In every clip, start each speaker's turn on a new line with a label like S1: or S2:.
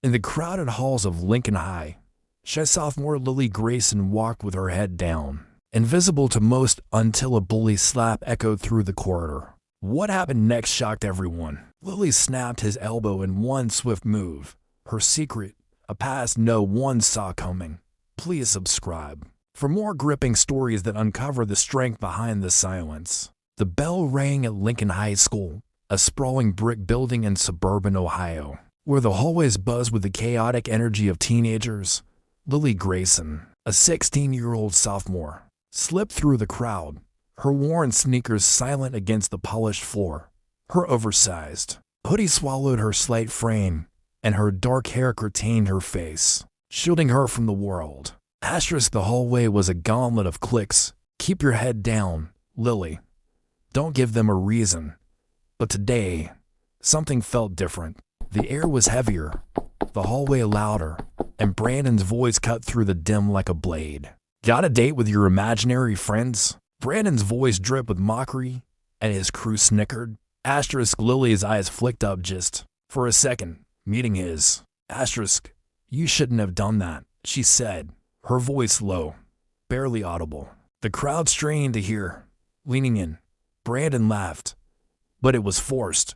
S1: In the crowded halls of Lincoln High, shy sophomore Lily Grayson walked with her head down, invisible to most until a bully slap echoed through the corridor. What happened next shocked everyone. Lily snapped his elbow in one swift move. Her secret, a past no one saw coming. Please subscribe for more gripping stories that uncover the strength behind the silence. The bell rang at Lincoln High School, a sprawling brick building in suburban Ohio, where the hallways buzzed with the chaotic energy of teenagers. Lily Grayson, a 16-year-old sophomore, slipped through the crowd, her worn sneakers silent against the polished floor. Her oversized hoodie swallowed her slight frame, and her dark hair curtained her face, shielding her from the world. The hallway was a gauntlet of clicks. Keep your head down, Lily. Don't give them a reason. But today, something felt different. The air was heavier, the hallway louder, and Brandon's voice cut through the dim like a blade. Got a date with your imaginary friends? Brandon's voice dripped with mockery, and his crew snickered. Lily's eyes flicked up just for a second, meeting his. You shouldn't have done that, she said, her voice low, barely audible. The crowd strained to hear. Leaning in, Brandon laughed, but it was forced.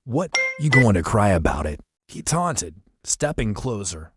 S1: What, you going to cry about it? He taunted, stepping closer.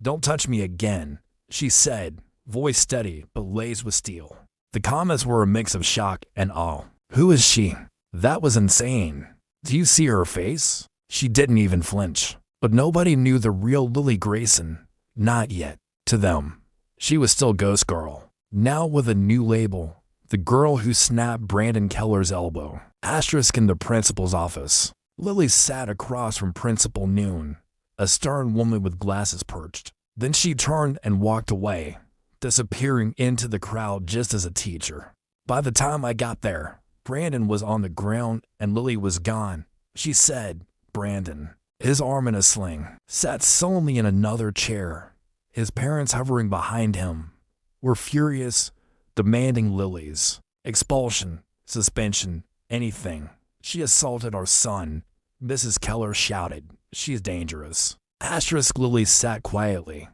S1: Don't touch me again, she said, voice steady but laced with steel. The comments were a mix of shock and awe. Who is she? That was insane. Do you see her face? She didn't even flinch. But nobody knew the real Lily Grayson. Not yet. To them, she was still Ghost Girl. Now with a new label. The girl who snapped Brandon Keller's elbow. In the principal's office. Lily sat across from Principal Noon, a stern woman with glasses perched. Then she turned and walked away, disappearing into the crowd just as a teacher. By the time I got there, Brandon was on the ground and Lily was gone. She said, Brandon, his arm in a sling, sat sullenly in another chair. His parents hovering behind him were furious, demanding Lily's expulsion, suspension, anything. She assaulted our son, Mrs. Keller shouted. She's dangerous. Lily sat quietly,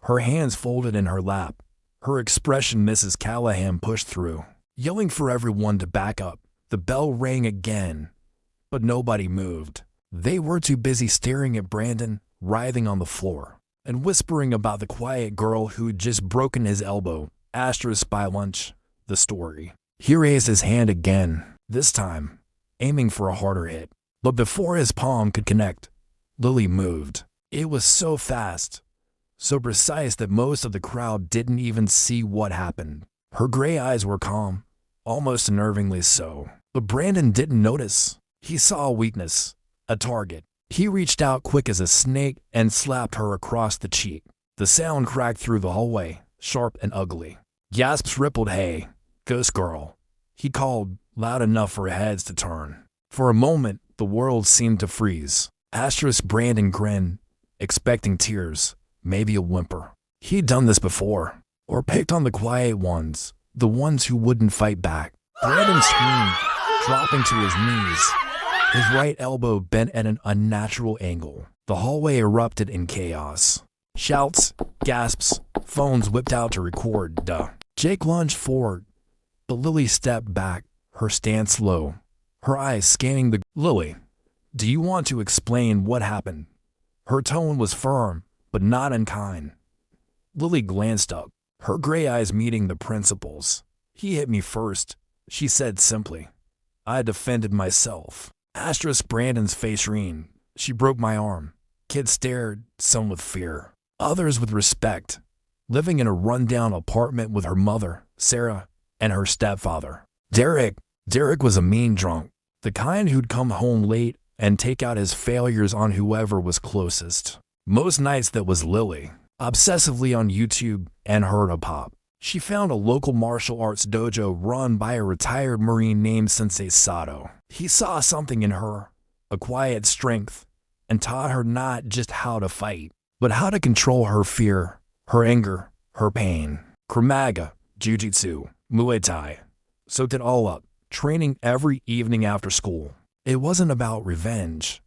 S1: her hands folded in her lap. Her expression Mrs. Callahan pushed through, yelling for everyone to back up. The bell rang again, but nobody moved. They were too busy staring at Brandon, writhing on the floor, and whispering about the quiet girl who'd just broken his elbow. By lunch, the story. He raised his hand again, this time, aiming for a harder hit. But before his palm could connect, Lily moved. It was so fast, so precise that most of the crowd didn't even see what happened. Her gray eyes were calm, almost unnervingly so. But Brandon didn't notice. He saw a weakness, a target. He reached out quick as a snake and slapped her across the cheek. The sound cracked through the hallway, sharp and ugly. Gasps rippled. Hey, Ghost Girl, he called, loud enough for heads to turn. For a moment, the world seemed to freeze. Brandon grinned, expecting tears, maybe a whimper. He'd done this before, or picked on the quiet ones, the ones who wouldn't fight back. Brandon screamed, dropping to his knees, his right elbow bent at an unnatural angle. The hallway erupted in chaos. Shouts, gasps, phones whipped out to record. Jake lunged forward, but Lily stepped back, her stance low, her eyes scanning the. Lily, do you want to explain what happened? Her tone was firm, but not unkind. Lily glanced up, her gray eyes meeting the principal's. He hit me first, she said simply. I defended myself. Brandon's face reened. She broke my arm. Kids stared, some with fear, others with respect. Living in a rundown apartment with her mother, Sarah, and her stepfather, Derek. Derek was a mean drunk, the kind who'd come home late and take out his failures on whoever was closest. Most nights that was Lily, obsessively on YouTube and heard a pop. She found a local martial arts dojo run by a retired Marine named Sensei Sato. He saw something in her, a quiet strength, and taught her not just how to fight, but how to control her fear, her anger, her pain. Krav Maga, Jiu-Jitsu, Muay Thai. Soaked it all up, training every evening after school. It wasn't about revenge.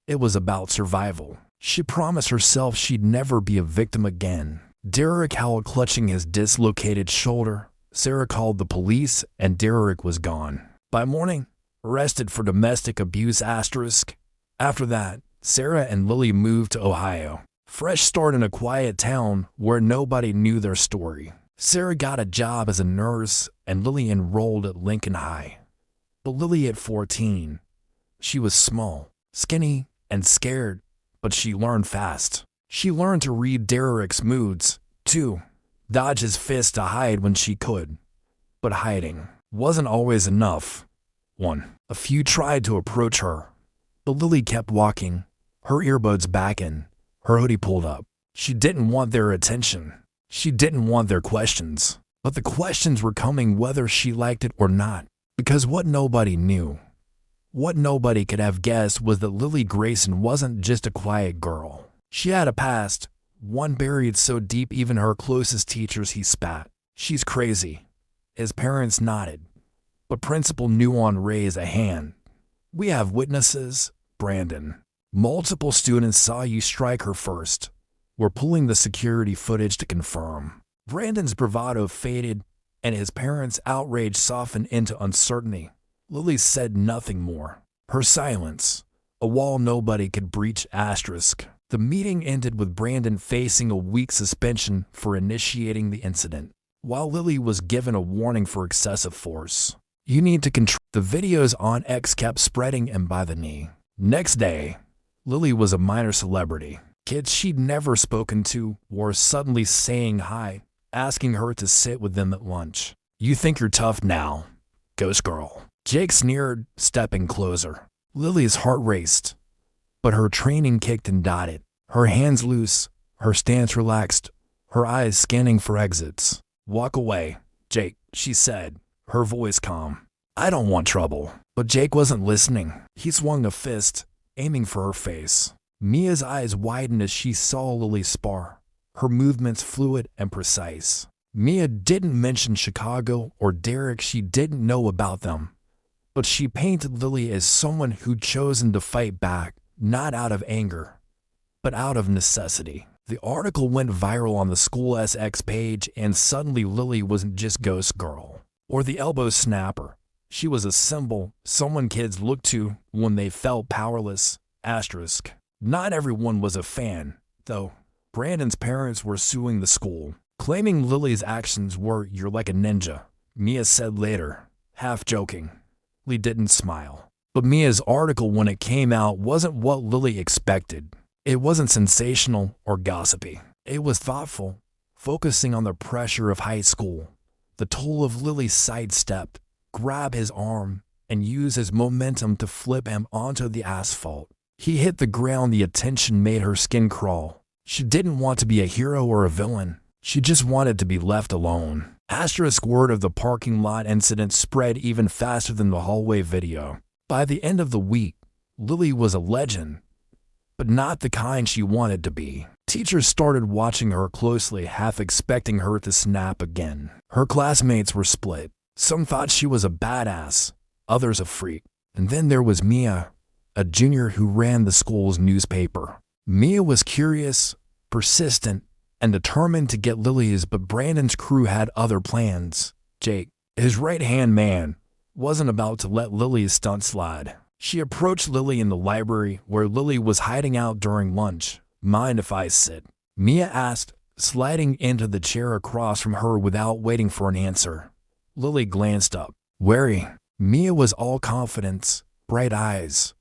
S1: It was about survival. She promised herself she'd never be a victim again. Derek howled, clutching his dislocated shoulder. Sarah called the police, and Derek was gone. By morning, arrested for domestic abuse asterisk. After that, Sarah and Lily moved to Ohio. Fresh start in a quiet town where nobody knew their story. Sarah got a job as a nurse, and Lily enrolled at Lincoln High. But Lily at 14, she was small, skinny, and scared, but she learned fast. She learned to read Derek's moods, too, dodge his fists to hide when she could. But hiding wasn't always enough. A few tried to approach her, but Lily kept walking, her earbuds back in, her hoodie pulled up. She didn't want their attention. She didn't want their questions. But the questions were coming whether she liked it or not. Because what nobody knew, what nobody could have guessed, was that Lily Grayson wasn't just a quiet girl. She had a past, one buried so deep even her closest teachers he spat. "She's crazy." His parents nodded, but Principal Nuon raised a hand. "We have witnesses, Brandon. Multiple students saw you strike her first. We're pulling the security footage to confirm." Brandon's bravado faded, and his parents' outrage softened into uncertainty. Lily said nothing more. Her silence, a wall nobody could breach asterisk. The meeting ended with Brandon facing a week suspension for initiating the incident, while Lily was given a warning for excessive force. "You need to control." The videos on X kept spreading, and by the next day, Lily was a minor celebrity. Kids she'd never spoken to were suddenly saying hi, asking her to sit with them at lunch. "You think you're tough now, ghost girl." Jake sneered, stepping closer. Lily's heart raced, but her training kicked and dotted. Her hands loose, her stance relaxed, her eyes scanning for exits. "Walk away, Jake," she said, her voice calm. "I don't want trouble." But Jake wasn't listening. He swung a fist, aiming for her face. Mia's eyes widened as she saw Lily spar, her movements fluid and precise. Mia didn't mention Chicago or Derek. She didn't know about them. But she painted Lily as someone who'd chosen to fight back, not out of anger, but out of necessity. The article went viral on the school SX page, and suddenly Lily wasn't just Ghost Girl or the elbow snapper. She was a symbol, someone kids looked to when they felt powerless. Asterisk. Not everyone was a fan, though. Brandon's parents were suing the school, claiming Lily's actions were "you're like a ninja," Mia said later, half joking. Lee didn't smile. But Mia's article, when it came out, wasn't what Lily expected. It wasn't sensational or gossipy. It was thoughtful, focusing on the pressure of high school, the toll of Lily's sidestep, grab his arm, and use his momentum to flip him onto the asphalt. He hit the ground. The attention made her skin crawl. She didn't want to be a hero or a villain. She just wanted to be left alone. Asterisk. Word of the parking lot incident spread even faster than the hallway video. By the end of the week, Lily was a legend, but not the kind she wanted to be. Teachers started watching her closely, half expecting her to snap again. Her classmates were split. Some thought she was a badass, others a freak. And then there was Mia, a junior who ran the school's newspaper. Mia was curious, persistent, and determined to get Lily's, but Brandon's crew had other plans. Jake, his right-hand man, wasn't about to let Lily's stunt slide. She approached Lily in the library, where Lily was hiding out during lunch. "Mind if I sit?" Mia asked, sliding into the chair across from her without waiting for an answer. Lily glanced up, wary. Mia was all confidence, bright eyes,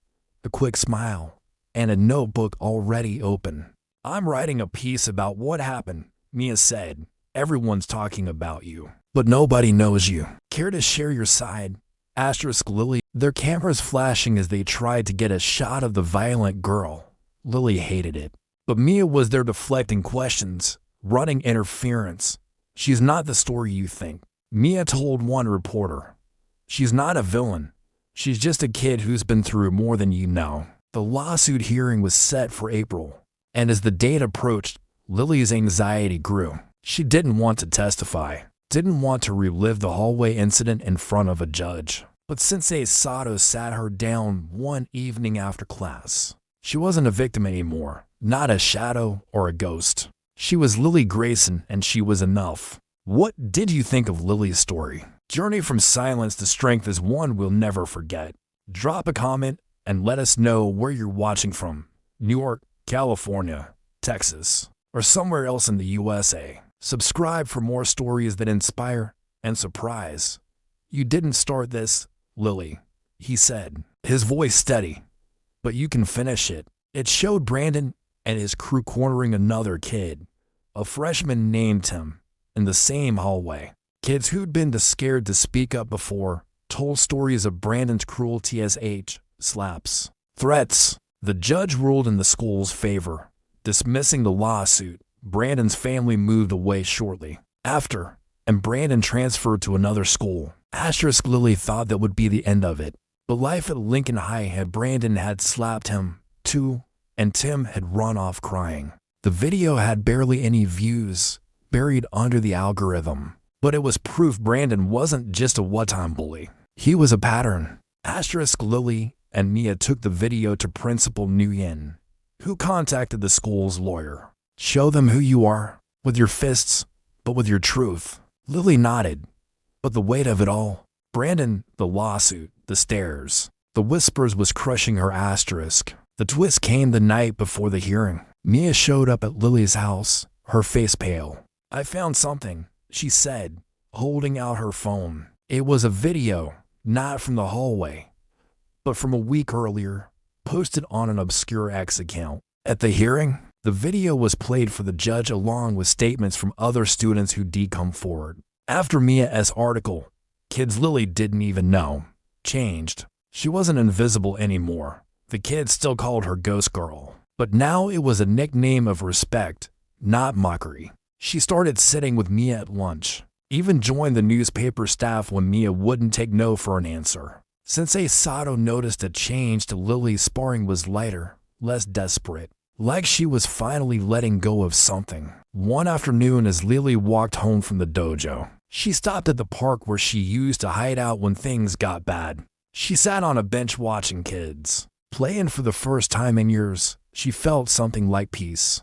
S1: a quick smile, and a notebook already open. "I'm writing a piece about what happened," Mia said. "Everyone's talking about you, but nobody knows you. Care to share your side?" Asterisk. Lily, their cameras flashing as they tried to get a shot of the violent girl. Lily hated it, but Mia was there deflecting questions, running interference. "She's not the story you think," Mia told one reporter. "She's not a villain. She's just a kid who's been through more than you know." The lawsuit hearing was set for April, and as the date approached, Lily's anxiety grew. She didn't want to testify, didn't want to relive the hallway incident in front of a judge. But Sensei Sato sat her down one evening after class. She wasn't a victim anymore, not a shadow or a ghost. She was Lily Grayson, and she was enough. What did you think of Lily's story? Journey from silence to strength is one we'll never forget. Drop a comment and let us know where you're watching from. New York, California, Texas, or somewhere else in the USA. Subscribe for more stories that inspire and surprise. You didn't start this, Lily, he said, his voice steady. But you can finish it. It showed Brandon and his crew cornering another kid, a freshman named Tim, in the same hallway. Kids who'd been too scared to speak up before told stories of Brandon's cruelty as slaps, threats. The judge ruled in the school's favor, dismissing the lawsuit. Brandon's family moved away shortly after, and Brandon transferred to another school. Lily thought that would be the end of it. But life at Lincoln High had Brandon had slapped him, too, and Tim had run off crying. The video had barely any views, buried under the algorithm. But it was proof Brandon wasn't just a one-time bully. He was a pattern. Lily and Mia took the video to Principal Nguyen, who contacted the school's lawyer. Show them who you are, with your fists, but with your truth. Lily nodded. But the weight of it all, Brandon, the lawsuit, the stares, the whispers was crushing her. The twist came the night before the hearing. Mia showed up at Lily's house, her face pale. I found something, she said, holding out her phone. It was a video, not from the hallway, but from a week earlier, posted on an obscure X account. At the hearing, the video was played for the judge along with statements from other students who'd come forward. After Mia's article, kids Lily didn't even know, changed. She wasn't invisible anymore. The kids still called her Ghost Girl, but now it was a nickname of respect, not mockery. She started sitting with Mia at lunch, even joined the newspaper staff when Mia wouldn't take no for an answer. Sensei Sato noticed a change to Lily's sparring was lighter, less desperate, like she was finally letting go of something. One afternoon as Lily walked home from the dojo, she stopped at the park where she used to hide out when things got bad. She sat on a bench watching kids playing for the first time in years. She felt something like peace.